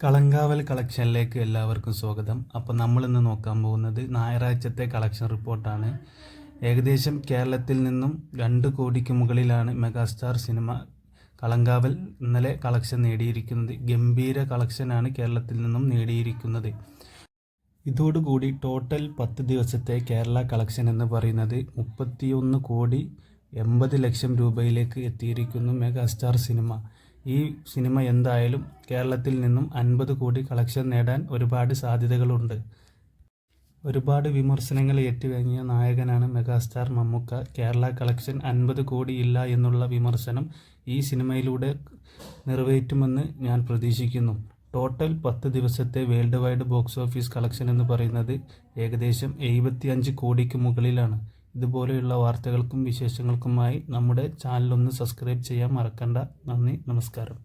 കളങ്കാവൽ കളക്ഷനിലേക്ക് എല്ലാവർക്കും സ്വാഗതം. അപ്പോൾ നമ്മളിന്ന് നോക്കാൻ പോകുന്നത് ഞായറാഴ്ചത്തെ കളക്ഷൻ റിപ്പോർട്ടാണ്. ഏകദേശം കേരളത്തിൽ നിന്നും 2 കോടിക്ക് മുകളിലാണ് മെഗാസ്റ്റാർ സിനിമ കളങ്കാവൽ ഇന്നലെ കളക്ഷൻ നേടിയിരിക്കുന്നത്. ഗംഭീര കളക്ഷനാണ് കേരളത്തിൽ നിന്നും നേടിയിരിക്കുന്നത്. ഇതോടുകൂടി ടോട്ടൽ 10 ദിവസത്തെ കേരള കളക്ഷൻ എന്ന് പറയുന്നത് 31 കോടി 80 ലക്ഷം രൂപയിലേക്ക് എത്തിയിരിക്കുന്നു മെഗാസ്റ്റാർ സിനിമ. ഈ സിനിമ എന്തായാലും കേരളത്തിൽ നിന്നും 50 കോടി കളക്ഷൻ നേടാൻ ഒരുപാട് സാധ്യതകളുണ്ട്. ഒരുപാട് വിമർശനങ്ങൾ ഏറ്റുവാങ്ങിയ നായകനാണ് മെഗാസ്റ്റാർ മമ്മൂക്ക. കേരള കളക്ഷൻ 50 കോടി ഇല്ല എന്നുള്ള വിമർശനം ഈ സിനിമയിലൂടെ നിറവേറ്റുമെന്ന് ഞാൻ പ്രതീക്ഷിക്കുന്നു. ടോട്ടൽ 10 ദിവസത്തെ world wide box office collection എന്ന് പറയുന്നത് ഏകദേശം 75 കോടിക്ക് മുകളിലാണ്. ഇതുപോലെയുള്ള വാർത്തകൾക്കും വിശേഷങ്ങൾക്കുമായി നമ്മുടെ ചാനലൊന്ന് സബ്സ്ക്രൈബ് ചെയ്യാൻ മറക്കണ്ട. നന്ദി, നമസ്കാരം.